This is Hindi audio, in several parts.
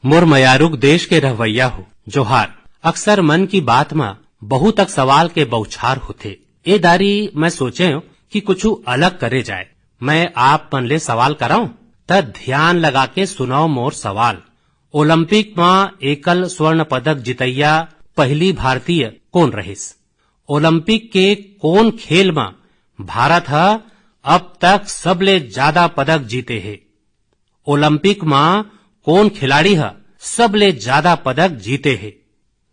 मोर मयारुक देश के रहवैया हो जोहार। अक्सर मन की बात में बहुत तक सवाल के बौछार होते। ए दारी मैं सोचे कि कुछ अलग करे जाए। मैं आप मन ले सवाल कराऊं त ध्यान लगा के सुनाओ मोर सवाल। ओलंपिक में एकल स्वर्ण पदक जितैया पहली भारतीय कौन रहिस? ओलंपिक के कौन खेल में भारत अब तक सबले ज्यादा पदक जीते है? ओलंपिक में कौन खिलाड़ी सबले ज्यादा पदक जीते है?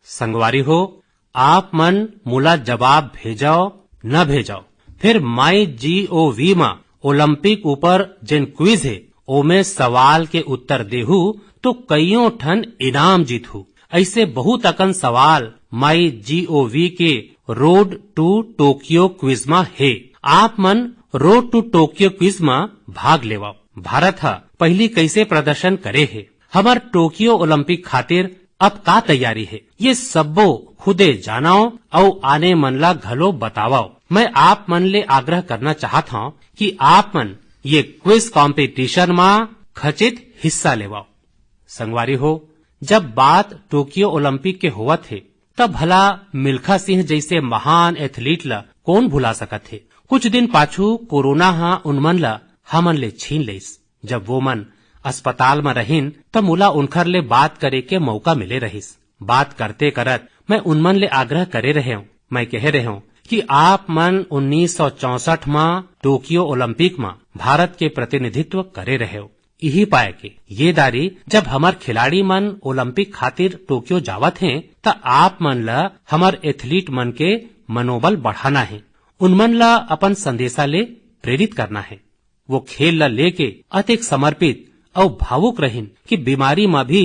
संगवारी हो, आप मन मुला जवाब भेजाओ न भेजाओ, फिर MyGOV में ओलंपिक ऊपर जिन क्विज है ओमे सवाल के उत्तर देहू तो कईयों ठन इनाम जीतू। ऐसे बहुत अकन सवाल MyGOV के रोड टू टोक्यो क्विज में है। आप मन रोड टू टोक्यो क्विज में भाग लेवाओ। भारत पहली कैसे प्रदर्शन करे है, हमार टोक्यो ओलंपिक खातिर अब का तैयारी है, ये सबो खुदे जानाओ और आने मन ला घलो बतावाओ। मैं आप मन ले आग्रह करना चाहता हूँ कि आप मन ये क्विज कंपटीशन में खचित हिस्सा लेवाओ। संगवारी हो, जब बात टोक्यो ओलंपिक के होवत है तब भला मिल्खा सिंह जैसे महान एथलीट ला कौन भुला सकत है। कुछ दिन पाछू कोरोना उनमन ला हमन ले छीन लेस। जब वो मन अस्पताल में रहिन तब मुला उनखर ले बात करे के मौका मिले रहिस। बात करते करत मैं उनमन ले आग्रह करे रहे हूँ। मैं कह रहे हूँ कि आप मन 1964 में टोक्यो ओलंपिक में भारत के प्रतिनिधित्व करे रहे हो। यही पाए के ये दारी जब हमार खिलाड़ी मन ओलंपिक खातिर टोक्यो जावत हैं त आप मन ला हमार एथलीट मन के मनोबल बढ़ाना है, उनमन ला अपन संदेशा ले प्रेरित करना है। वो खेल ला लेके अतिक समर्पित और भावुक रहिन कि बीमारी में भी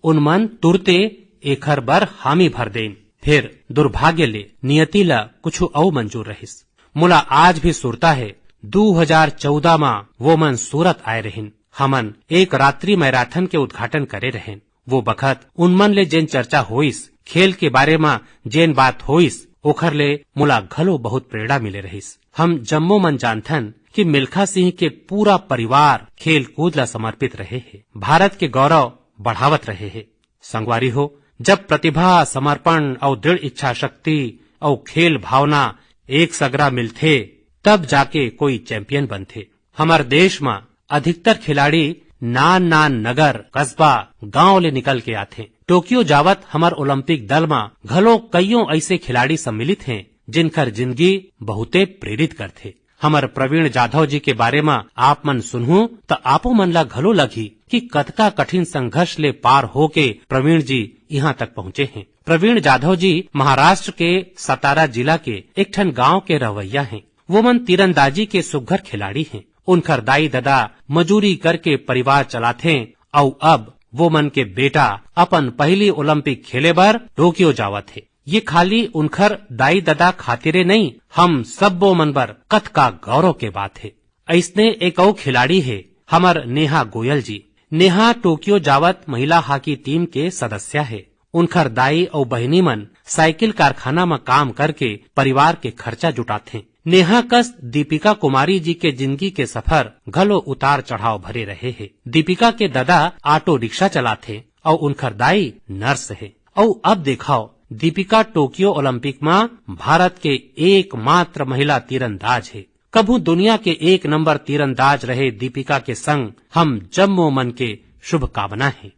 उनमन तुरते एखर बर हामी भर देन। फिर दुर्भाग्य ले नियति ला कुछ औ मंजूर रहिस। मुला आज भी सुरता है 2014 में वो मन सूरत आए रहिन। हमन एक रात्रि मैराथन के उद्घाटन करे रहेन। वो बखत उनमन ले जेन चर्चा होइस, खेल के बारे में जेन बात होइस, ओखर ले मुला घलो बहुत प्रेरणा मिले रहिस। हम जम्मो मन जानथन कि मिल्खा सिंह के पूरा परिवार खेल कूद ला समर्पित रहे है, भारत के गौरव बढ़ावत रहे है। संगवारी हो, जब प्रतिभा, समर्पण और दृढ़ इच्छा शक्ति और खेल भावना एक सगरा मिलथे तब जाके कोई चैंपियन बनथे। हमार देश में अधिकतर खिलाड़ी नान नगर, कस्बा, गांव ले निकल के आथे। टोक्यो जावत हमार ओलंपिक दल में घलो कईयों ऐसे खिलाड़ी सम्मिलित हैं जिनकर जिंदगी बहुते प्रेरित करथे। हमार प्रवीण जाधव जी के बारे में आप मन सुनहू तो आपो मन ला घलो लगी कि कतका कठिन संघर्ष ले पार होके प्रवीण जी यहाँ तक पहुँचे हैं। प्रवीण जाधव जी महाराष्ट्र के सतारा जिला के एक ठन गांव के रहवैया हैं। वो मन तीरंदाजी के सुघर खिलाड़ी हैं। उनकर दाई दादा मजूरी करके परिवार चलाथे और अब वो मन के बेटा अपन पहली ओलंपिक खेले बर टोक्यो जावत है। ये खाली उनखर दाई दादा खातिरे नहीं, हम सबो मन बर कत का गौरव के बात है। ऐसने एक और खिलाड़ी है हमर नेहा गोयल जी। नेहा टोक्यो जावत महिला हॉकी टीम के सदस्य है। उनखर दाई और बहनी मन साइकिल कारखाना में काम करके परिवार के खर्चा जुटाथे। नेहा कस दीपिका कुमारी जी के जिंदगी के सफर घलो उतार चढ़ाव भरे रहे हैं। दीपिका के दादा ऑटो रिक्शा चलाथे और उनखर दाई नर्स है। और अब देखाओ, दीपिका टोक्यो ओलंपिक में भारत के एकमात्र महिला तीरंदाज है। कभू दुनिया के एक नंबर तीरंदाज रहे दीपिका के संग हम जम्मो मन के शुभकामना है।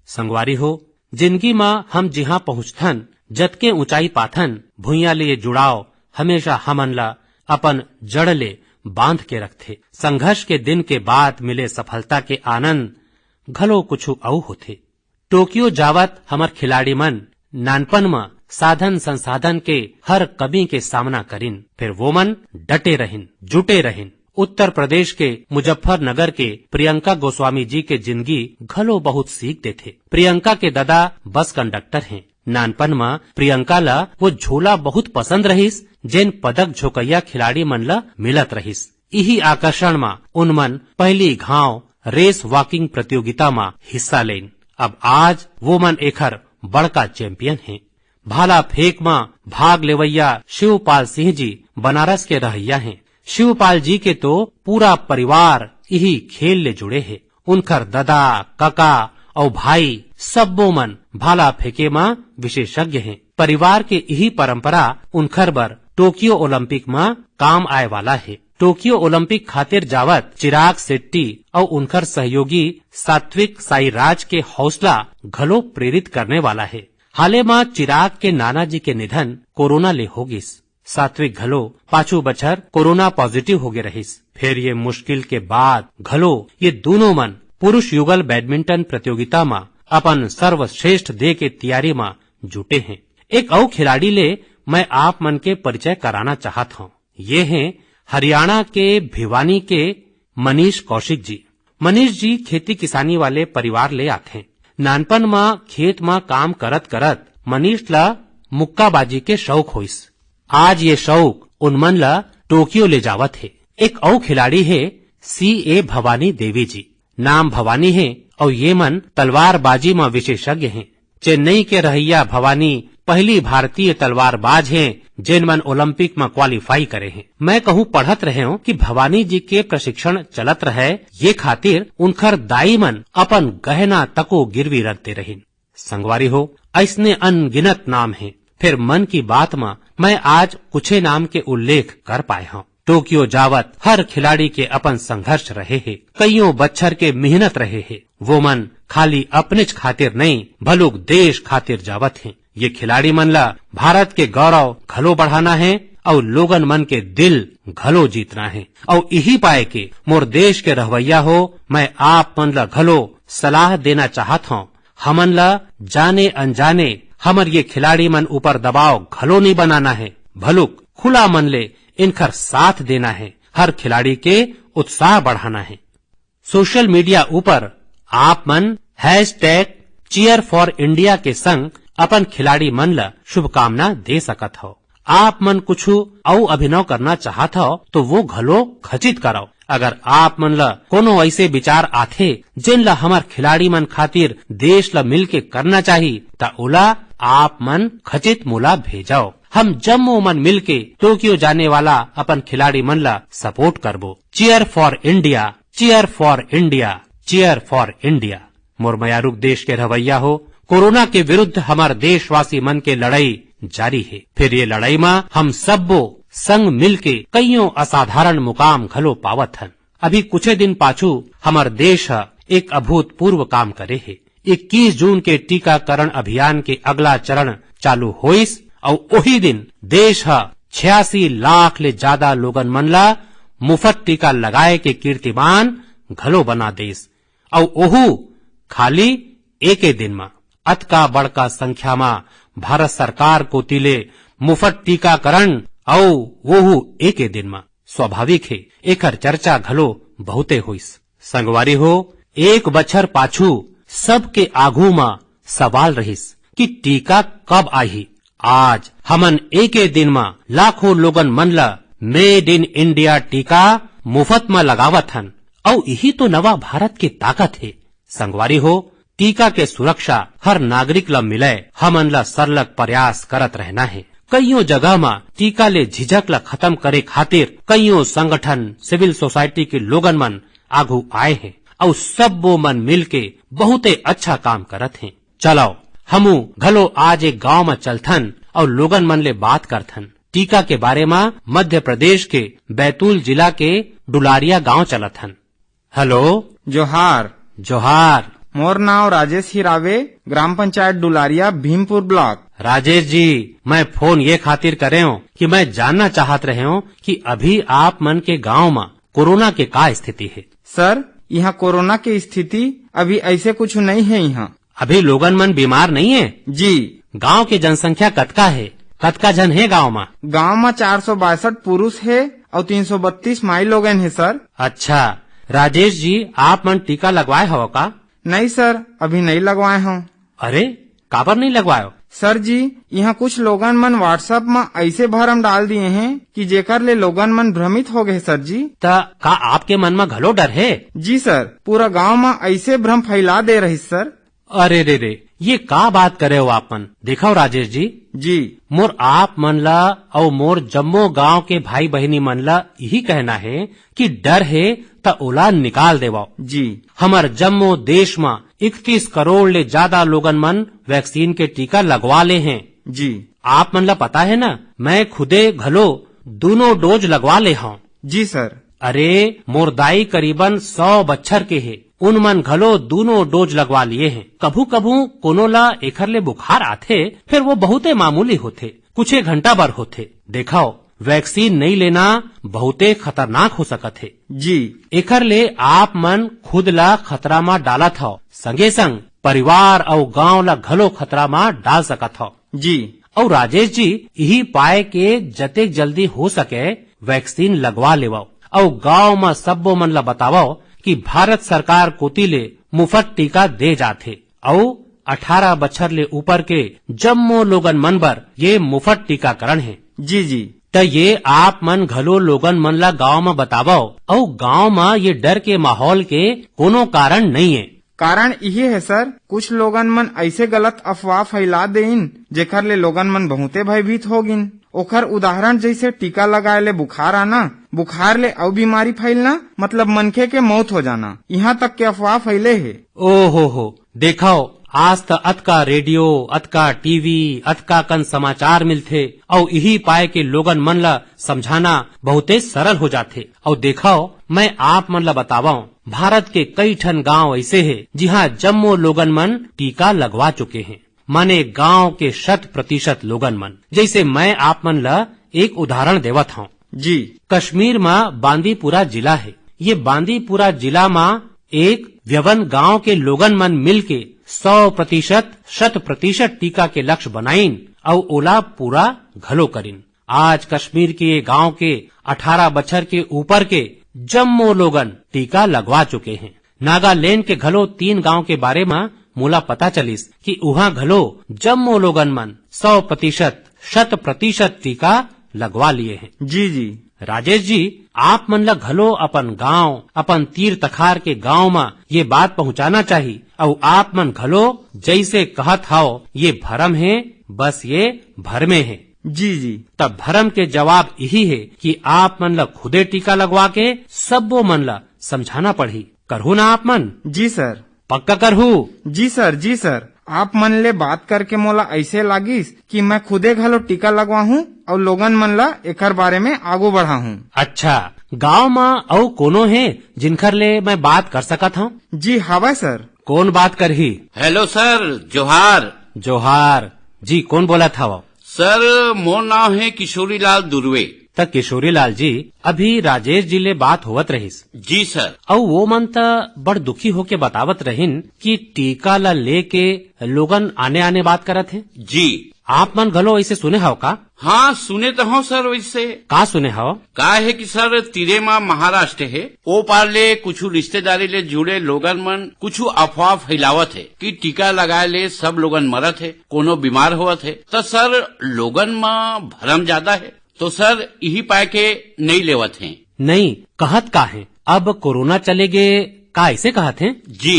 संगवारी हो, जिंदगी में हम जिहाँ पहुँचथन जतके ऊंचाई पाथन भुइया ले जुड़ाव हमेशा हमन ला अपन जड़ ले बांध के रखथे। संघर्ष के दिन के बाद मिले सफलता के आनंद घलो कुछ औ होथे। टोक्यो जावत हमार खिलाड़ी मन नानपन में साधन संसाधन के हर कमी के सामना करिन, फिर वो मन डटे रहिन, जुटे रहिन। उत्तर प्रदेश के मुजफ्फरनगर के प्रियंका गोस्वामी जी के जिंदगी घलो बहुत सीख देथे। प्रियंका के दादा बस कंडक्टर हैं। नानपन में प्रियंका ला वो झोला बहुत पसंद रहिस जेन पदक झोकैया खिलाड़ी मन ला मिलत रहिस। यही आकर्षण में उनमन पहली घाव रेस वॉकिंग प्रतियोगिता में हिस्सा लेन। अब आज वो मन एखर बड़का चैंपियन हैं। भाला फेंक में भाग लेवैया शिवपाल सिंह जी बनारस के रहैया हैं। शिवपाल जी के तो पूरा परिवार यही खेल ले जुड़े है। उनकर दादा, काका और भाई सब्बो मन भाला फेंके में विशेषज्ञ हैं। परिवार के यही परंपरा उनखर बर टोक्यो ओलंपिक में काम आए वाला है। टोक्यो ओलंपिक खातिर जावत चिराग शेट्टी और उनकर सहयोगी सात्विक साईराज के हौसला घलो प्रेरित करने वाला है। हाले में चिराग के नाना जी के निधन कोरोना ले हो गिस। सात्विक घलो पाछू बछर कोरोना पॉजिटिव हो गए रहिस। फिर ये मुश्किल के बाद घलो ये दोनों मन पुरुष युगल बैडमिंटन प्रतियोगिता में अपन सर्वश्रेष्ठ दे के तैयारी में जुटे हैं। एक और खिलाड़ी ले मैं आप मन के परिचय कराना चाहत हूँ। ये हैं हरियाणा के भिवानी के मनीष कौशिक जी। मनीष जी खेती किसानी वाले परिवार ले आते हैं। नानपन में खेत में काम करत करत मनीष ला मुक्काबाजी के शौक होइस। आज ये शौक उनमन ला टोक्यो ले जावत है। एक और खिलाड़ी है CA भवानी देवी जी। नाम भवानी है और ये मन तलवारबाजी में विशेषज्ञ हैं। चेन्नई के रहिया भवानी पहली भारतीय तलवारबाज हैं जिन मन ओलंपिक में क्वालिफाई करे हैं। मैं कहूँ पढ़त रहे हूँ कि भवानी जी के प्रशिक्षण चलत रहे, ये खातिर उनखर दाई मन अपन गहना तको गिरवी रखते रहे। संगवारी हो ऐसने अनगिनत नाम हैं। फिर मन की बात में मैं आज कुछ नाम के उल्लेख कर पाए हूँ। टोक्यो जावत हर खिलाड़ी के अपन संघर्ष रहे हैं, कईयों बच्छर के मेहनत रहे हैं। वो मन खाली अपने खातिर नहीं भलुक देश खातिर जावत हैं। ये खिलाड़ी मन ला भारत के गौरव घलो बढ़ाना है और लोगन मन के दिल घलो जीतना है। और यही पाए के मोर देश के रहवैया हो, मैं आप मन ला घलो सलाह देना चाहत हूँ। हमन ला जाने अनजाने हमर ये खिलाड़ी मन ऊपर दबाव घलो नहीं बनाना है, भलुक खुला मन ले इनकर साथ देना है। हर खिलाड़ी के उत्साह बढ़ाना है। सोशल मीडिया ऊपर आप मन #cheer4India के संग अपन खिलाड़ी मन ला शुभकामना दे सकत हो। आप मन कुछ और अभिनव करना चाहत हो तो वो घलो खचित करो। अगर आप मन ला कोनो ऐसे विचार आथे जिन ला हमार खिलाड़ी मन खातिर देश ला मिल के करना चाहिए ता ओला आप मन खचित मोला भेजाओ। हम जम्मू मन मिल के टोक्यो जाने वाला अपन खिलाड़ी मन ला सपोर्ट करबो। Cheer for India, cheer for India, cheer for India. मोर मयारुक देश के रवैया हो, कोरोना के विरुद्ध हमार देशवासी मन के लड़ाई जारी है। फिर ये लड़ाई में हम सबो संग मिल के कईयों असाधारण मुकाम घलो पावत हन। अभी कुछ दिन पाछू हमार देश एक अभूतपूर्व काम करे है। 21 जून के टीकाकरण अभियान के अगला चरण चालू होइस और वही दिन देश 86 लाख ले ज्यादा लोगन मन ला मुफ्त टीका लगाए के कीर्तिमान घलो बना देस। और ओहू खाली एक दिन में अतका बड़का संख्या में भारत सरकार को तिले मुफ्त टीकाकरण और वोहू एक दिन में स्वाभाविक है एकर चर्चा घलो बहुते होइस। संगवारी हो, एक बछर पाछू सबके आगू में सवाल रहिस कि टीका कब आही। आज हमन एक दिन में लाखों लोगन मन ला मेड इन इंडिया टीका मुफ्त में लगावत हन और यही तो नवा भारत की ताकत है। संगवारी हो, टीका के सुरक्षा हर नागरिक ला मिले हमन ला सरलग प्रयास करत रहना है। कईयों जगह में टीका ले झिझक ला खत्म करे खातिर कईयों संगठन सिविल सोसाइटी के लोगन मन आगू आए हैं और सब वो मन मिल के बहुते अच्छा काम करत हैं। चलो हमू घलो आज एक गांव में चलथन और लोगन मन ले बात करथन। टीका के बारे में मध्य प्रदेश के बैतूल जिला के डुलारिया गांव चलथन। हेलो, जोहार। जोहार। मोर नाव राजेश हिरावे, ग्राम पंचायत डुलारिया, भीमपुर ब्लॉक। राजेश जी, मैं फोन ये खातिर करे हूँ कि मैं जानना चाहत रहे हूँ कि अभी आप मन के गांव में कोरोना के का स्थिति है। सर, यहाँ कोरोना की स्थिति अभी ऐसे कुछ नहीं है। यहाँ अभी लोगन मन बीमार नहीं है जी। गांव की जनसंख्या कतका है, कतका जन है गांव में? गांव में 462 पुरुष है और 332 माई लोगन है सर। अच्छा राजेश जी, आप मन टीका लगवाए हो का? नहीं सर, अभी नहीं लगवाए हूँ। अरे काबर नहीं लगवाए? सर जी, यहाँ कुछ लोगन मन व्हाट्सएप में ऐसे भरम डाल दिए हैं कि जेकर ले लोगन मन भ्रमित हो गए सर जी। का आपके मन में घलो डर है? जी सर, पूरा गांव में ऐसे भ्रम फैला दे रही सर। अरे रे, ये का बात करे हो आप मन? देखो राजेश जी, जी मोर आप मन ला और मोर जम्मो गांव के भाई बहनी मन ला यही कहना है कि डर है त ओला निकाल देवाओ। जी, हमार जम्मो देश में 31 करोड़ ले ज्यादा लोगन मन वैक्सीन के टीका लगवा ले हैं। जी आप मन ला पता है ना, मैं खुदे घलो दोनों डोज लगवा ले हूँ। जी सर। अरे मोर दाई करीबन 100 बच्छर के है, उन मन घलो दोनों डोज लगवा लिए हैं। कभू कभू कोनो ला एखर ले बुखार आथे, फिर वो बहुते मामूली होथे, कुछ घंटा भर होथे। देखाओ वैक्सीन नहीं लेना बहुते खतरनाक हो सकत है। जी एखर ले आप मन खुद ला खतरा में डालत हो, संगे संग परिवार और गांव ला घलो खतरा में डाल सकत हो। जी और राजेश जी, यही पाए के जतेक जल्दी हो सके वैक्सीन लगवा लेवाओ और गांव में सब्बो मन ला बताओ कि भारत सरकार कोती ले मुफ्त टीका दे जाथे और 18 बच्छर ले ऊपर के जम्मो लोगन मन बर ये मुफ्त टीकाकरण है। जी जी तो ये आप मन घलो लोगन मन ला गांव में बताओ और गांव में ये डर के माहौल के कोनो कारण नहीं है। कारण यही है सर, कुछ लोगन मन ऐसे गलत अफवाह फैला देइन जेकर ले लोगन मन बहुते भयभीत हो गिन। ओखर उदाहरण जैसे टीका लगाए ले बुखार आना, बुखार ले और बीमारी फैलना, मतलब मनखे के मौत हो जाना, यहाँ तक के अफवाह फैले है। ओ हो देखाओ, आज तो अतका रेडियो, अतका टीवी, अतका कन समाचार मिलथे और यही पाए के लोगन मन ला समझाना बहुते सरल हो जाथे। और देखाओ मैं आप मन ला बतावाऊं, भारत के कई ठन गांव ऐसे है जहाँ जम्मो लोगन मन टीका लगवा चुके हैं, माने गांव के 100% लोगन मन। जैसे मैं आप मन ला एक उदाहरण देवत हूँ। जी कश्मीर में बांदीपुरा जिला है। ये बांदीपुरा जिला में एक व्यवन गांव के लोगन मन मिल के 100% टीका के लक्ष्य बनाइन और ओला पूरा घलो करिन। आज कश्मीर के गांव के 18 बच्छर के ऊपर के जम्मो लोगन टीका लगवा चुके हैं। नागालैंड के घलो 3 गांव के बारे में मोला पता चलिस कि वहाँ घलो जम्मो लोगन मन 100% टीका लगवा लिए हैं। जी जी राजेश जी, आप मन ला घलो अपन गांव, अपन तीर तखार के गांव में ये बात पहुंचाना चाहिए और आप मन घलो जैसे कहत हाओ ये भरम है, बस ये भरमे है। जी जी तब भरम के जवाब यही है कि आप मन ला खुदे टीका लगवा के सब्बो मन ला समझाना पड़ी। करहू ना आप मन? जी सर। पक्का करहू? जी सर जी सर। आप मन ले बात करके मोला ऐसे लागिस कि मैं खुदे घलो टीका लगवा हूँ और लोगन मन ला एकर बारे में आगू बढ़ा हूँ। अच्छा, गांव में और कोनो है जिनखर ले मैं बात कर सकत हूँ? जी हवा सर। कौन बात करही? हेलो सर, जोहार। जोहार जी, कौन बोला था वो? सर मोर नाम है किशोरी लाल दुर्वे। तक किशोरी लाल जी, अभी राजेश जी ले बात होवत रहिस। जी सर। और वो मन त बड़ दुखी होके बतावत रहिन कि टीका ला लेके लोगन आने आने बात करत है। जी। आप मन घलो ऐसे सुने हो का? हाँ सुने तो हो सर। वैसे का सुने हो? का है कि सर तीरे माँ महाराष्ट्र है, ओ पार ले कुछ रिश्तेदारी ले जुड़े लोगन मन कुछ अफवाह फैलावत है कि टीका लगाए ले सब लोगन मरत है, कोनो बीमार होवत है। तो सर लोगन में भरम ज्यादा है, तो सर यही पाए के नहीं लेवत हैं। नहीं कहत का है? अब कोरोना चलेगे का ऐसे कहत हैं? जी।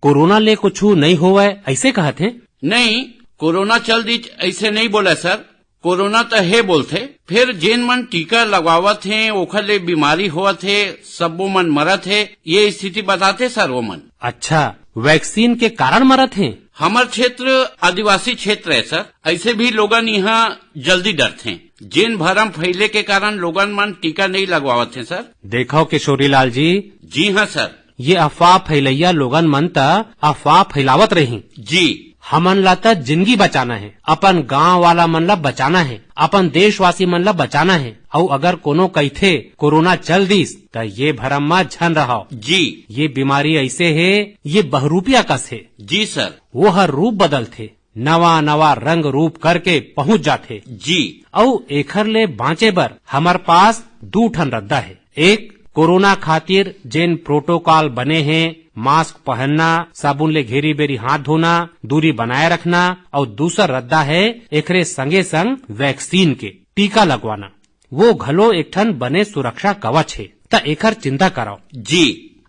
कोरोना ले कुछ नहीं होवे ऐसे कहत हैं? नहीं, कोरोना चल दी ऐसे नहीं बोला सर। कोरोना तो है बोलते, फिर जेन मन टीका लगवावत है ओखर ले बीमारी होवत है, सबो मन मरत है, ये स्थिति बताते सर वो मन। अच्छा, वैक्सीन के कारण मरत हैं? हमार क्षेत्र आदिवासी क्षेत्र है सर, ऐसे भी लोगन यहाँ जल्दी डरते हैं। जेन भरम फैले के कारण लोगन मन टीका नहीं लगवावत हैं सर। देखो किशोरी लाल जी। जी हाँ सर। ये अफवाह फैलैया लोगन मन त अफवाह फैलावत रही। जी। हमन ला त जिंदगी बचाना है, अपन गांव वाला मन ला बचाना है, अपन देशवासी मन ला बचाना है। और अगर कोनो कहथे कोरोना चल दिस त ये भरम में झन रहो। जी। ये बीमारी ऐसे है, ये बहुरूपिया कस है। जी सर। वो हर रूप बदलथे, नवा नवा रंग रूप करके पहुँच जाथे। जी। और एखर ले बाँचे बर हमार पास 2 ठन रद्दा है। एक, कोरोना खातिर जेन प्रोटोकॉल बने हैं, मास्क पहनना, साबुन ले घेरी बेरी हाथ धोना, दूरी बनाए रखना। और दूसरा रद्दा है एकरे संगे संग वैक्सीन के टीका लगवाना। वो घलो एक ठन बने सुरक्षा कवच है, त एकर चिंता कराओ। जी।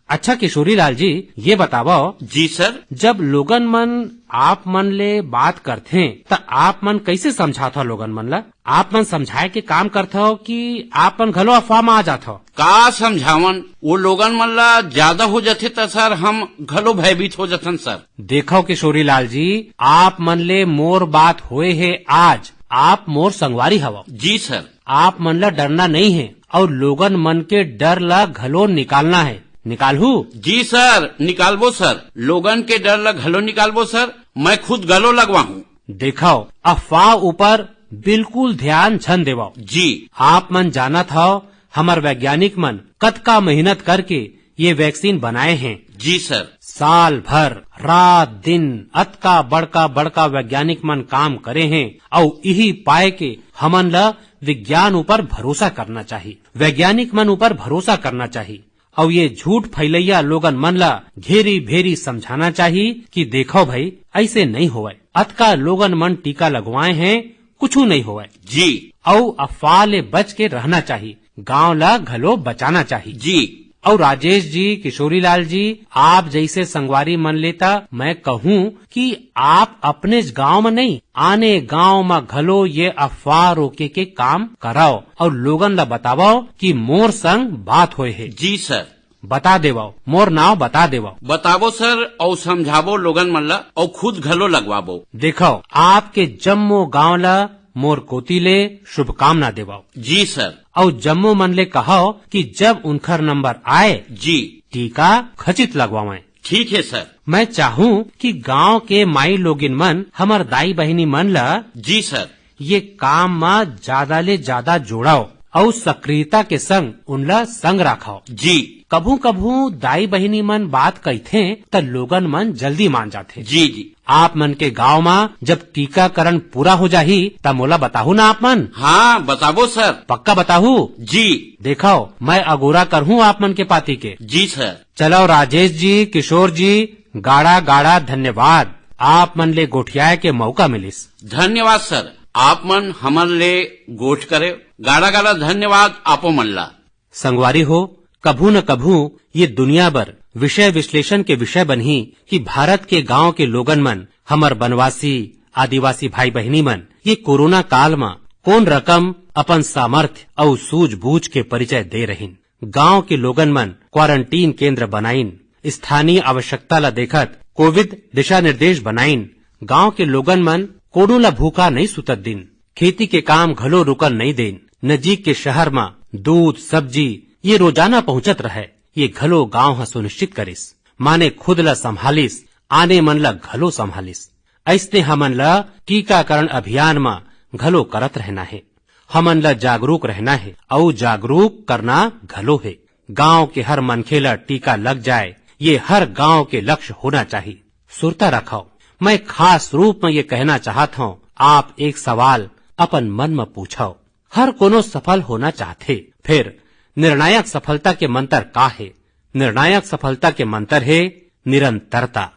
अच्छा किशोरी लाल जी, ये बतावो जी सर। जब लोगन मन आप मन ले बात करथे त आप मन कैसे समझाता लोगन मन ला? आप मन समझाए के काम करते हो कि आप मन घलो अफवाह में आ जाते हो? का समझावन, वो लोगन मन ला ज्यादा हो जाते त सर हम घलो भयभीत हो जाथन सर। देखो किशोरी लाल जी, आप मन ले मोर बात होए है आज, आप मोर संगवारी हवो। जी सर। आप मन ला डरना नहीं है और लोगन मन के डर ला घलो निकालना है। निकालू? जी सर, निकालबो सर। लोगन के डर ला घलो निकालबो सर। मैं खुद गलो लगवा हूँ। देखो, अफवाह ऊपर बिल्कुल ध्यान छन देवो। जी। आप मन जाना था हमार वैज्ञानिक मन कतका मेहनत करके ये वैक्सीन बनाए हैं। जी सर। साल भर रात दिन अतका बड़का बड़का वैज्ञानिक मन काम करे हैं और यही पाए के हमन ला विज्ञान ऊपर भरोसा करना चाहिए, वैज्ञानिक मन ऊपर भरोसा करना चाहिए और ये झूठ फैलैया लोगन मन ला घेरी भेरी समझाना चाहिए कि देखो भाई ऐसे नहीं होवे, अतका लोगन मन टीका लगवाए हैं, कुछ नहीं होवे। जी। और अफवाह ले बच के रहना चाहिए, गांव ला घलो बचाना चाहिए। जी। और राजेश जी, किशोरी लाल जी, आप जैसे संगवारी मन लेता मैं कहूँ कि आप अपने गांव में नहीं, आने गांव में घलो ये अफवाह रोके के काम कराओ और लोगन ला बताओ कि मोर संग बात होए है। जी सर। बता देवो, मोर नाव बता देवो। बताबो सर और समझाबो लोगन मन ला और खुद घलो लगवाबो। देखो, आपके जम्मो गांव ला मोर कोती ले शुभकामना देवाओ। जी सर। और जम्मू मन ले कहो कि जब उनकर नंबर आए जी टीका खचित लगवाएं। ठीक है सर। मैं चाहूँ कि गांव के माई लोगिन मन हमार दाई बहिनी मन ला जी सर ये काम में ज्यादा ले ज्यादा जोड़ाओ और सक्रियता के संग उनला संग रखाओ। जी। कभू कभू दाई बहिनी मन बात कहते त लोगन मन जल्दी मान जाते। जी जी। आप मन के गांव में जब टीकाकरण पूरा हो जाही तब मोला बताहू ना आप मन? हाँ बताबो सर। पक्का बताहू? जी। देखो, मैं अगोरा करहूँ आप मन के पाती के। जी सर। चलो राजेश जी, किशोर जी, गाड़ा गाड़ा धन्यवाद, आप मन ले गोठियाए के मौका मिलिस। धन्यवाद सर, आप मन हमन ले गोठ करे। गाड़ा गाड़ा धन्यवाद आपो मन ला। संगवारी हो, कभू न कभू ये दुनिया भर विषय विश्लेषण के विषय बनी कि भारत के गांव के लोगन मन, हमर बनवासी आदिवासी भाई बहनी मन ये कोरोना काल में कौन रकम अपन सामर्थ्य और सूझबूझ के परिचय दे रहीन। गांव के लोगन मन क्वारंटीन केंद्र बनाइन, स्थानीय आवश्यकता ला देखत कोविड दिशा निर्देश बनाइन। गांव के लोगन मन कोनो ला भूखा नहीं सुतत दिन, खेती के काम घलो रुकन नहीं देन। नजीक के शहर में दूध सब्जी ये रोजाना पहुंचत रहे, ये घलो गांव सुनिश्चित करिस। माने खुद ला संभालिस, आने मन ला घलो संभालिस। ऐसने हमन ला टीकाकरण अभियान में घलो करत रहना है, हमन ला जागरूक रहना है और जागरूक करना घलो है। गांव के हर मनखे ला टीका लग जाए, ये हर गांव के लक्ष्य होना चाहिए। सुरता रखो, मैं खास रूप में ये कहना चाहता हूँ, आप एक सवाल अपन मन में पूछो। हर कोनो सफल होना चाहते, फिर निर्णायक सफलता के मंत्र का है? निर्णायक सफलता के मंत्र है निरंतरता।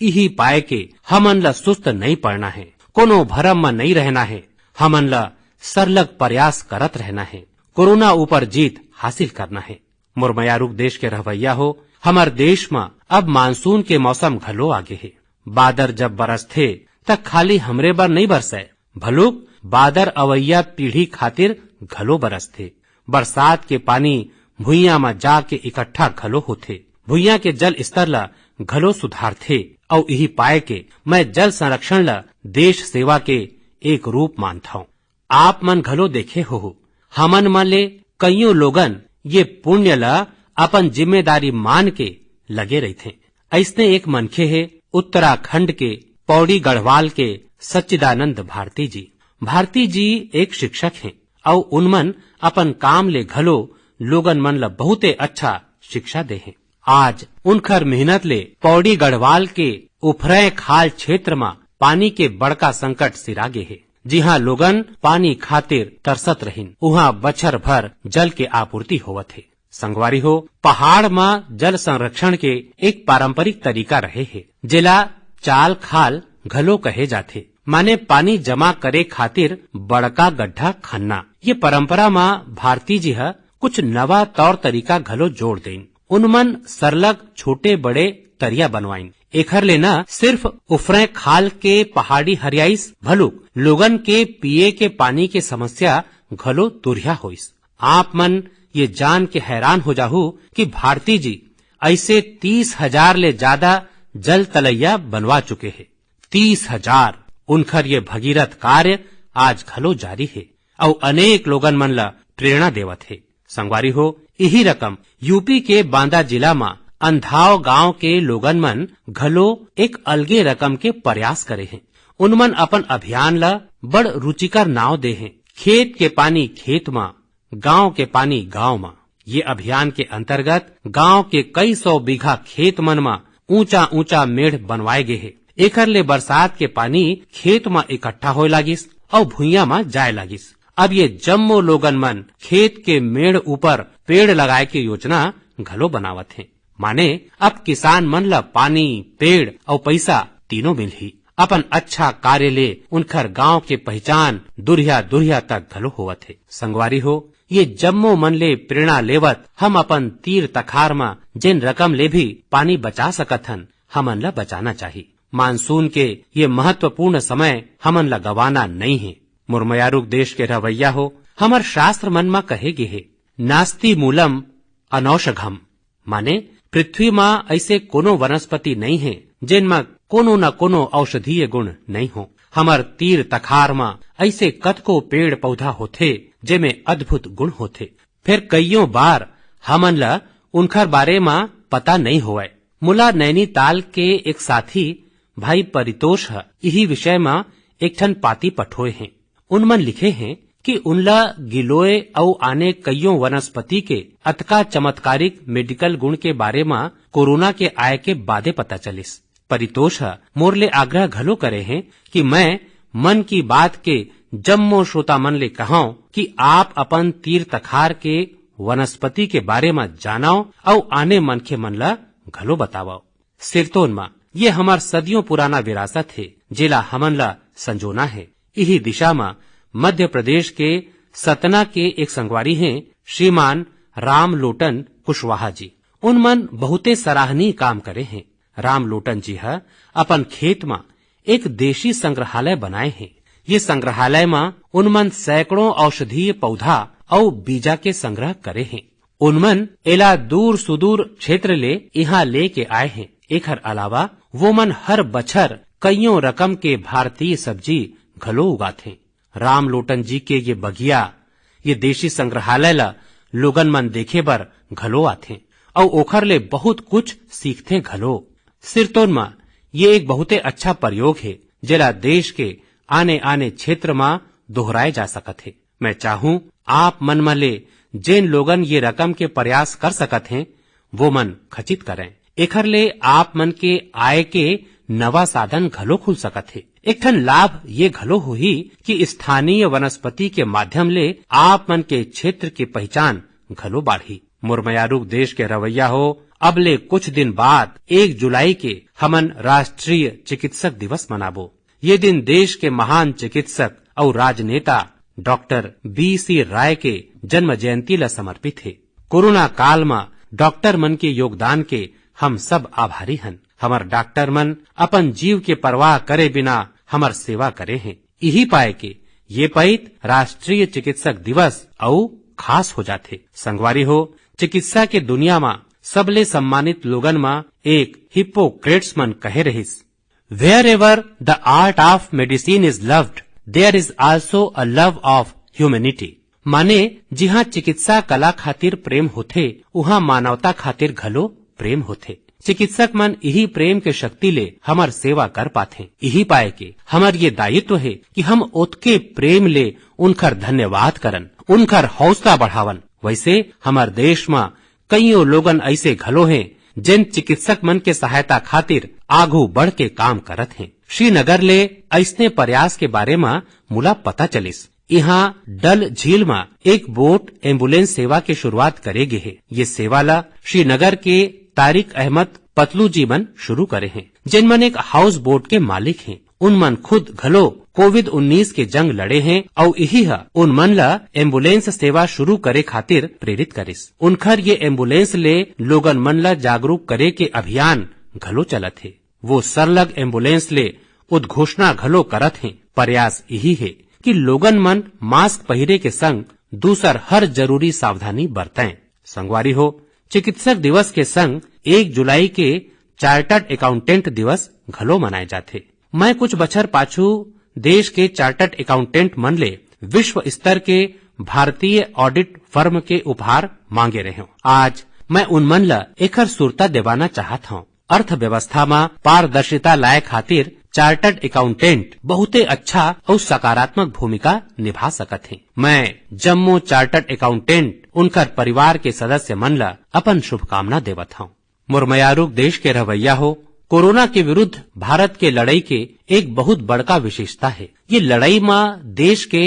यही पाए के हमन ला सुस्त नहीं पड़ना है, कोनो भरम में नहीं रहना है, हमन ला सरलग प्रयास करत रहना है, कोरोना ऊपर जीत हासिल करना है। मुरमयारूक देश के रहवैया हो, हमार देश में अब मानसून के मौसम घलो आगे है। बादर जब बरसथे तक खाली हमरे बर नहीं बरसे, भलुक बादर अवैया पीढ़ी खातिर घलो बरसथे। बरसात के पानी भुइया में जाके इकट्ठा घलो होथे, भुइया के जल स्तर ला घलो सुधार थे और यही पाए के मैं जल संरक्षण ला देश सेवा के एक रूप मानता हूँ। आप मन घलो देखे हो, हमन मन ले कईयों लोगन ये पुण्य ला अपन जिम्मेदारी मान के लगे रही थे। ऐसने एक मनखे है उत्तराखंड के पौड़ी गढ़वाल के सच्चिदानंद भारती जी। भारती जी एक शिक्षक हैं और उनमन अपन काम ले घलो लोगन मन ला बहुते अच्छा शिक्षा दे हैं। आज उनकर मेहनत ले पौड़ी गढ़वाल के उफरे खाल क्षेत्र में पानी के बड़का संकट सिरागे है। जी हाँ, लोगन पानी खातिर तरसत रहीन, वहाँ बछर भर जल के आपूर्ति होवत है। संगवारी हो, पहाड़ में जल संरक्षण के एक पारंपरिक तरीका रहे है, जिला चाल खाल घलो कहे जाथे। माने पानी जमा करे खातिर बड़का गड्ढा खन्ना। ये परंपरा में भारती जी कुछ नवा तौर तरीका घलो जोड़ देन। उनमन सरलग छोटे बड़े तरिया बनवाइन। एखर ले न सिर्फ उफरे खाल के पहाड़ी हरियाईस भलुक लोगन के पिए के पानी के समस्या घलो दुरिया होइस। आप मन ये जान के हैरान हो जाहू कि भारती जी ऐसे 30,000 ले ज्यादा जल तलैया बनवा चुके हैं। 30,000 उनखर ये भगीरथ कार्य आज घलो जारी है और अनेक लोगन मन ला प्रेरणा देवत है। संगवारी हो, यही रकम यूपी के बांदा जिला में अंधाव गांव के लोगन मन घलो एक अलगे रकम के प्रयास करे हैं। उनमन अपन अभियान ला बड़ रुचिकर नाव दे हैं। खेत के पानी खेत में, गांव के पानी गांव में। ये अभियान के अंतर्गत गांव के कई सौ बीघा खेत मन में ऊंचा ऊंचा मेढ़ बनवाए गए है। एकर ले बरसात के पानी खेत में इकट्ठा होए लागिस और भुइया में जाए लागिस। अब ये जम्मो लोगन मन खेत के मेढ़ ऊपर पेड़ लगाए के योजना घलो बनावत है। माने अब किसान मन ला पानी, पेड़ और पैसा तीनों मिल ही। अपन अच्छा कार्य ले उनखर गांव के पहचान दुरिया दुरिया तक घलो होवत है। संगवारी हो, ये जम्मो मन ले प्रेरणा लेवत हम अपन तीर तखार में जिन रकम ले भी पानी बचा सकत हन, हमन ला बचाना चाहिए। मानसून के ये महत्वपूर्ण समय हमन ला गवाना नहीं है। मुरमयारुक देश के रवैया हो, हमर शास्त्र मन में कहे गे है, नास्ति मूलम अनौषघम। माने पृथ्वी में ऐसे कोनो वनस्पति नहीं है जिनमें कोनो न कोनो औषधीय गुण नहीं हो। हमर तीर तखार में ऐसे कतको पेड़ पौधा होथे जेमे अद्भुत गुण होथे। फिर कईयों बार हमन ला उनखर बारे में पता नहीं होवे। मुला नैनीताल के एक साथी भाई परितोष यही विषय में एक ठन पाती पठोए हैं। उनमन लिखे हैं कि उनला गिलोय और आने कईयों वनस्पति के अतका चमत्कारिक मेडिकल गुण के बारे में कोरोना के आय के बादे पता चलिस। परितोष मोरले आग्रह घलो करे हैं कि मैं मन की बात के जम्मो श्रोता मन ले कहाऊं कि आप अपन तीर तखार के वनस्पति के बारे में जानाओ और आने मन के मन ला घलो बताओ। सिरतोन में ये हमार सदियों पुराना विरासत है जिला हमन ला संजोना है। यही दिशा में मध्य प्रदेश के सतना के एक संगवारी हैं श्रीमान राम लोटन कुशवाहा जी। उनमन बहुते सराहनीय काम करे हैं। राम लोटन जी अपन खेत में एक देशी संग्रहालय बनाए हैं। ये संग्रहालय में उनमन सैकड़ों औषधीय पौधा और बीजा के संग्रह करे हैं। उनमन एला दूर सुदूर क्षेत्र ले यहाँ लेके आए हैं। एकर अलावा वो मन हर बछर कईयों रकम के भारतीय सब्जी घलो उगाथे। राम लोटन जी के ये बगिया, ये देशी संग्रहालय ला लोगन मन देखे बर घलो आथे और ओखर ले बहुत कुछ सीखते घलो। सिरतोन में ये एक बहुते अच्छा प्रयोग है जेला देश के आने आने क्षेत्र में दोहराए जा सकत है। मैं चाहूँ आप मन में ले जिन लोगन ये रकम के प्रयास कर सकत हैं वो मन खचित करें। एखर ले आप मन के आय के नवा साधन घलो खुल सकत है। एक ठन लाभ ये घलो होही कि स्थानीय वनस्पति के माध्यम ले आप मन के क्षेत्र की पहचान घलो बाढ़ी। मुरमयारुक देश के रवैया हो, अब ले कुछ दिन बाद 1 जुलाई के हमन राष्ट्रीय चिकित्सक दिवस मनाबो। ये दिन देश के महान चिकित्सक और राजनेता डॉक्टर B.C. राय के जन्म जयंती ला समर्पित है। कोरोना काल में डॉक्टर मन के योगदान के हम सब आभारी हन। हमर डॉक्टर मन अपन जीव के परवाह करे बिना हमर सेवा करे हैं। यही पाए के ये पैत राष्ट्रीय चिकित्सक दिवस और खास हो जाते। संगवारी हो, चिकित्सा के दुनिया में सबले सम्मानित लोगन में एक हिप्पोक्रेट्स मन कहे रहिस, Wherever the art of medicine is loved, there is also a love of humanity। माने जिहाँ चिकित्सा कला खातिर प्रेम होथे उहाँ मानवता खातिर घलो प्रेम होथे। चिकित्सक मन यही प्रेम के शक्ति ले हमर सेवा कर पाथे। यही पाए के हमर ये दायित्व है कि हम ओतके प्रेम ले उनकर धन्यवाद करन, उनकर हौसला बढ़ावन। वैसे हमार देश में कईयों लोगन ऐसे घलो हैं जिन चिकित्सक मन के सहायता खातिर आगू बढ़ के काम करत हैं। श्रीनगर ले ऐसने प्रयास के बारे में मुला पता चलिस। यहाँ डल झील में एक बोट एम्बुलेंस सेवा की शुरुआत करेगी है। ये सेवा ला श्रीनगर के तारिक अहमद पतलू जी मन शुरू करे हैं, जिनमन एक हाउस बोट के मालिक हैं। उन मन खुद घलो कोविड-19 के जंग लड़े हैं और यही है उन मन ला एम्बुलेंस सेवा शुरू करे खातिर प्रेरित करिस। उनखर ये एम्बुलेंस ले लोगन मन ला जागरूक करे के अभियान घलो चलत है। वो सरलग एम्बुलेंस ले उद्घोषणा घलो करत हैं। प्रयास यही है कि लोगन मन मास्क पहिरे के संग दूसर हर जरूरी सावधानी बरतें। संगवारी हो, चिकित्सक दिवस के संग 1 जुलाई के चार्टर्ड अकाउंटेंट दिवस घलो मनाए जाते। मैं कुछ बछर पाछू देश के चार्टर्ड अकाउंटेंट मन ले विश्व स्तर के भारतीय ऑडिट फर्म के उपहार मांगे रहे हूँ। आज मैं उन मन ला एकर सुरता देवाना चाहत हूँ। अर्थव्यवस्था में पारदर्शिता लाए खातिर चार्टर्ड अकाउंटेंट बहुते अच्छा और सकारात्मक भूमिका निभा सकत हैं। मैं जम्मू चार्टर्ड अकाउंटेंट उनकर परिवार के सदस्य मन ला अपन शुभकामना देवत हूँ। मुरमयारूक देश के रवैया हो, कोरोना के विरुद्ध भारत के लड़ाई के एक बहुत बड़का विशेषता है। ये लड़ाई में देश के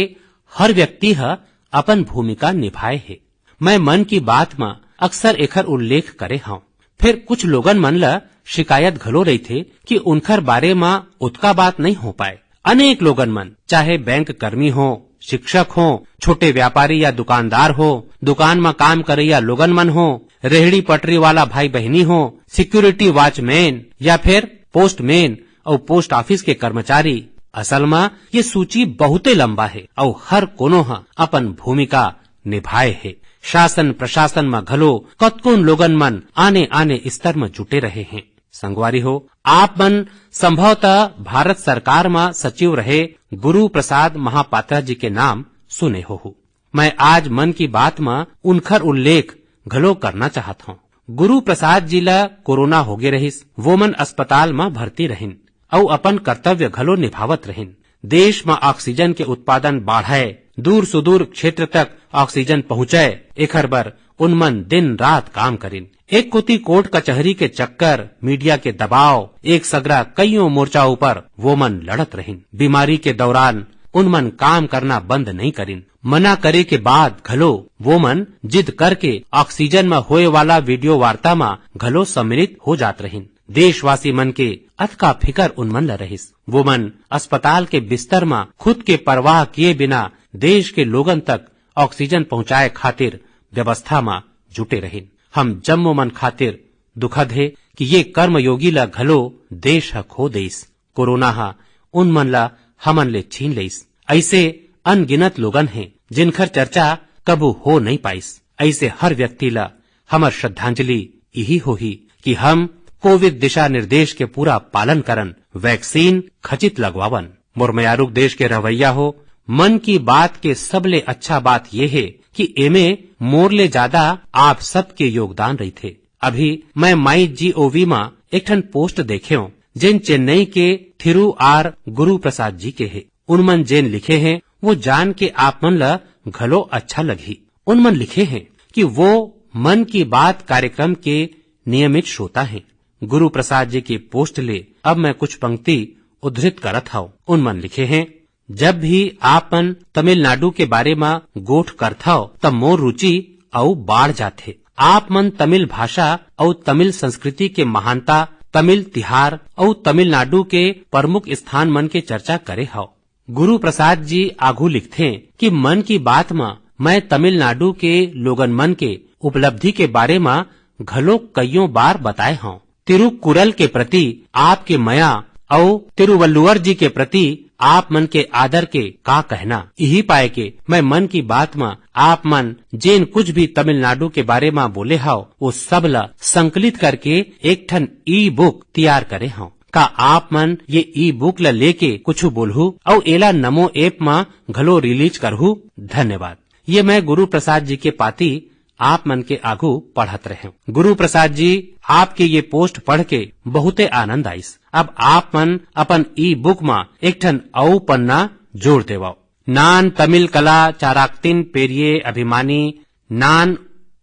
हर व्यक्ति है अपन भूमिका निभाए है। मैं मन की बात में अक्सर एकर उल्लेख करे हूँ। फिर कुछ लोगन मन ला शिकायत घलो रही थे कि उनकर बारे में उतका बात नहीं हो पाए। अनेक लोगन मन, चाहे बैंक कर्मी हो, शिक्षक हो, छोटे व्यापारी या दुकानदार हो, दुकान में काम करे या लोगन मन हो, रेहड़ी पटरी वाला भाई बहनी हो, सिक्योरिटी वॉचमैन या फिर पोस्टमैन और पोस्ट ऑफिस के कर्मचारी, असल में ये सूची बहुते लंबा है और हर कोनो हा अपन भूमिका निभाए है। शासन प्रशासन में घलो कतकोन लोगन मन आने आने स्तर में जुटे रहे हैं। संगवारी हो, आप मन संभवतः भारत सरकार में सचिव रहे गुरु प्रसाद महापात्रा जी के नाम सुने हो। मैं आज मन की बात में उनकर उल्लेख घलो करना चाहत हूँ। गुरु प्रसाद जी ला कोरोना होगे रहिस, वो मन अस्पताल में भर्ती रहिन और अपन कर्तव्य घलो निभावत रहिन। देश में ऑक्सीजन के उत्पादन बढ़ाए, दूर सुदूर क्षेत्र तक ऑक्सीजन पहुँचे, एकर बर उनमन दिन रात काम करिन। एक कोती कोर्ट कचहरी के चक्कर, मीडिया के दबाव, एक सगरा कईयों मोर्चा ऊपर वो मन लड़त रहिन। बीमारी के दौरान उनमन काम करना बंद नहीं करिन। मना करे के बाद घलो वो मन जिद करके ऑक्सीजन में होए वाला वीडियो वार्ता में घलो सम्मिलित हो जात रहिन। देशवासी मन के अतका फिकर उनमन ला रहिस। वो मन अस्पताल के बिस्तर में खुद के परवाह किए बिना देश के लोगन तक ऑक्सीजन पहुंचाए खातिर व्यवस्था में जुटे रहिन। हम जम्मू मन खातिर दुखद है कि ये कर्मयोगी ला घलो देश ह खो देइस। कोरोना हा उन मन ला हमन ले छीन लेइस। ऐसे अनगिनत लोगन हैं जिनकर चर्चा कबू हो नहीं पाइस। ऐसे हर व्यक्ति ला हमर श्रद्धांजलि यही होही कि हम कोविड दिशा निर्देश के पूरा पालन करन, वैक्सीन खचित लगवावन। मुरमयारूक देश के रवैया हो, मन की बात के सबले अच्छा बात ये है कि एमे मोर ले ज्यादा आप सबके योगदान रही थे। अभी मैं MyGov में एक ठन पोस्ट देखे हूँ जिन चेन्नई के थिरु आर गुरु प्रसाद जी के है। उनमन जेन लिखे हैं वो जान के आप मन ला घलो अच्छा लगी। उनमन लिखे हैं कि वो मन की बात कार्यक्रम के नियमित श्रोता हैं। गुरु प्रसाद जी की पोस्ट ले अब मैं कुछ पंक्ति उद्धृत करत हूँ। उनमन लिखे हैं, जब भी आपन तमिलनाडु के बारे में गोठ करथाओ तब मोर रुचि और बाढ़ जाथे। आप मन तमिल भाषा और तमिल संस्कृति के महानता, तमिल तिहार और तमिलनाडु के प्रमुख स्थान मन के चर्चा करे हाओ। गुरु प्रसाद जी आगू लिखथे कि मन की बात में मैं तमिलनाडु के लोगन मन के उपलब्धि के बारे में घलो कईयों बार बताए हूँ। तिरुकुरल के प्रति आपके मया और तिरुवल्लुवर जी के प्रति आप मन के आदर के का कहना। यही पाए के मैं मन की बात में आप मन जेन कुछ भी तमिलनाडु के बारे में बोले हाओ वो सब ला संकलित करके एक ठन ई बुक तैयार करे हाओ। का आप मन ये ई बुक ला लेके कुछ बोलहू और एला नमो ऐप में घलो रिलीज करहू। धन्यवाद। ये मैं गुरु प्रसाद जी के पाती आप मन के आगू पढ़त रहे। गुरु प्रसाद जी आपके ये पोस्ट पढ़ के बहुते आनंद आइस। अब आप मन अपन ई बुक में एक ठन औ पन्ना जोड़ देवाओ। नान तमिल कला चाराक्तिन पेरिये अभिमानी, नान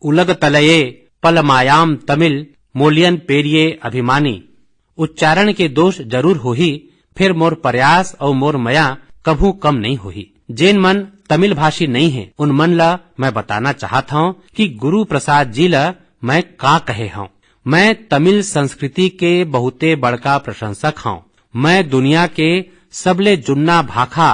उलग तलये पलमायाम तमिल मोलियन पेरिये अभिमानी। उच्चारण के दोष जरूर होही, फिर मोर प्रयास और मोर मया कभू कम नहीं होही। जेन मन तमिल भाषी नहीं है उन मन ला मैं बताना चाहता हूँ कि गुरु प्रसाद जी ला मैं का कहे हूँ। मैं तमिल संस्कृति के बहुते बड़का प्रशंसक हूँ। मैं दुनिया के सबले जुन्ना भाखा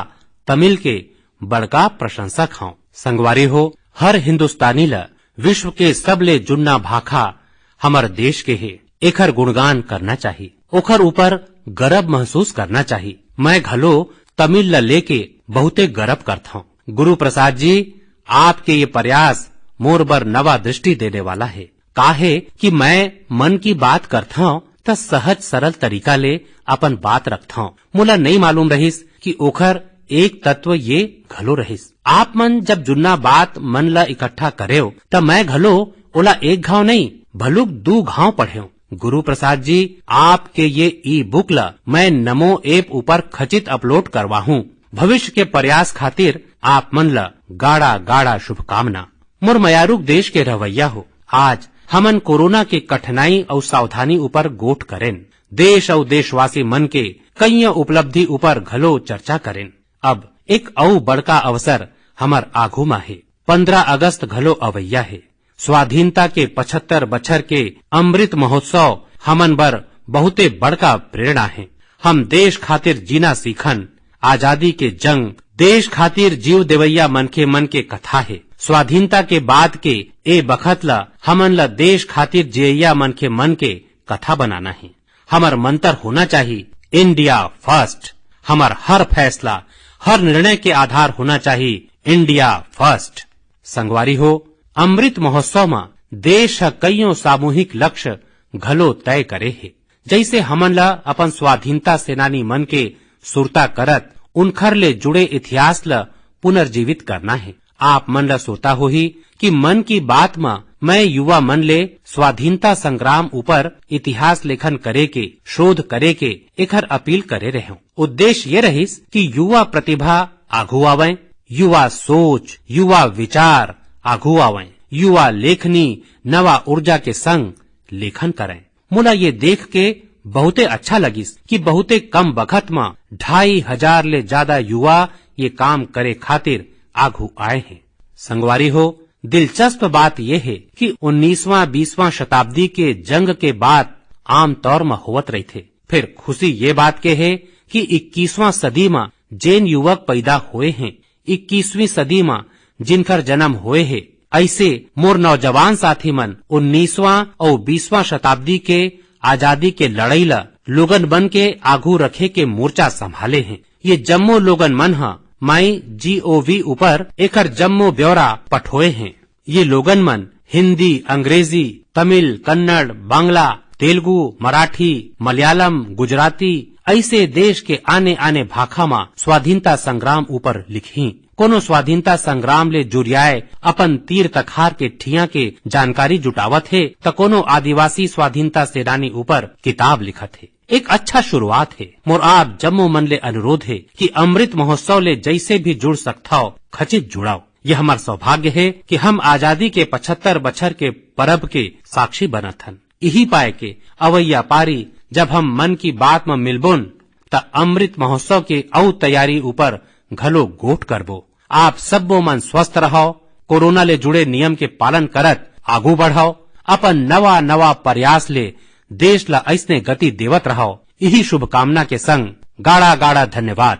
तमिल के बड़का प्रशंसक हूँ। संगवारी हो, हर हिंदुस्तानी ला विश्व के सबले जुन्ना भाखा हमर देश के है, एखर गुणगान करना चाहिए, ओखर ऊपर गर्व महसूस करना चाहिए। मैं घलो तमिल ला लेके बहुते गर्व करता हूँ। गुरु प्रसाद जी, आपके ये प्रयास मोर बर नवा दृष्टि देने वाला है। काहे कि मैं मन की बात करता हूँ त सहज सरल तरीका ले अपन बात रखता हूँ। मोला नहीं मालूम रहिस कि ओखर एक तत्व ये घलो रहिस। आप मन जब जुन्ना बात मन ला इकट्ठा करे त मैं घलो ओला एक घाव नहीं भलुक 2 घाव पढ़े। गुरु प्रसाद जी, आपके ये ई बुक ला मैं नमो ऐप ऊपर खचित अपलोड करवा हूँ। भविष्य के प्रयास खातिर आप मन ला गाढ़ा गाढ़ा शुभकामना। मोर मयारुक देश के रवैया हो, आज हमन कोरोना के कठिनाई और सावधानी ऊपर गोठ करें। देश और देशवासी मन के कई उपलब्धि ऊपर घलो चर्चा करें। अब एक और बड़का अवसर हमर आगू में है। 15 अगस्त घलो अवैया है। स्वाधीनता के 75 बछर के अमृत महोत्सव हमन बर बहुते बड़का प्रेरणा है। हम देश खातिर जीना सीखन। आजादी के जंग, देश खातिर जीव देवैया मनखे मन के कथा है। स्वाधीनता के बाद के ए बखत ला हमन ला देश खातिर जियैया मनखे मन के कथा बनाना है। हमर मंत्र होना चाहिए इंडिया फर्स्ट। हमर हर फैसला, हर निर्णय के आधार होना चाहिए इंडिया फर्स्ट। संगवारी हो, अमृत महोत्सव में देश कईयों सामूहिक लक्ष्य घलो तय करे है। जैसे हमन ला अपन स्वाधीनता सेनानी मन के सुरता करत उनखर ले जुड़े इतिहास ला पुनर्जीवित करना है। आप मन ला सोता हो ही कि मन की बात में मैं युवा मन ले स्वाधीनता संग्राम ऊपर इतिहास लेखन करे के, शोध करे के एखर अपील करे रहे हूँ। उद्देश्य ये रहिस कि युवा प्रतिभा आगू आवे, युवा सोच, युवा विचार आगू आवे, युवा लेखनी नवा ऊर्जा के संग लेखन करें। मुला ये देख के बहुते अच्छा लगिस कि बहुते कम वक्त में 2500 ले ज्यादा युवा ये काम करे खातिर आगू आए हैं। संगवारी हो, दिलचस्प बात यह है कि 19वां-20वां शताब्दी के जंग के बाद आम तौर में होवत रही थे। फिर खुशी ये बात के है कि 21वां सदी में जैन युवक पैदा हुए हैं। 21वीं सदी में जिनकर जन्म हुए है, ऐसे मोर नौजवान साथी मन 19वां और 20वां शताब्दी के आजादी के लड़ाई ला लोगन बन के आगू रखे के मोर्चा संभाले हैं। ये जम्मो लोगन मन हा MyGOV ऊपर एकर जम्मो ब्यौरा पठोए हैं। ये लोगन मन हिंदी, अंग्रेजी, तमिल, कन्नड़, बांग्ला, तेलुगु, मराठी, मलयालम, गुजराती ऐसे देश के आने आने भाखा में स्वाधीनता संग्राम ऊपर लिखी। कोनो स्वाधीनता संग्राम ले जुड़ियाए अपन तीर तखार के ठिया के जानकारी जुटावत है, तो कोनो आदिवासी स्वाधीनता सेनानी ऊपर किताब लिखत है। एक अच्छा शुरुआत है। मोर आप जम्मो मन ले अनुरोध है कि अमृत महोत्सव ले जैसे भी जुड़ सकता हो खचित जुड़ाओ। यह हमार सौभाग्य है कि हम आजादी के 75 बछर के परब के साक्षी बनत हन। यही पाए के अवैया पारी जब हम मन की बात में मिलबोन त अमृत महोत्सव के औ तैयारी ऊपर घलो गोठ करबो। आप सबो मन स्वस्थ रहो, कोरोना ले जुड़े नियम के पालन करत आगू बढ़ाओ, अपन नवा नवा प्रयास ले देश ला ऐसने गति देवत रहो। यही शुभकामना के संग गाढ़ा गाढ़ा धन्यवाद।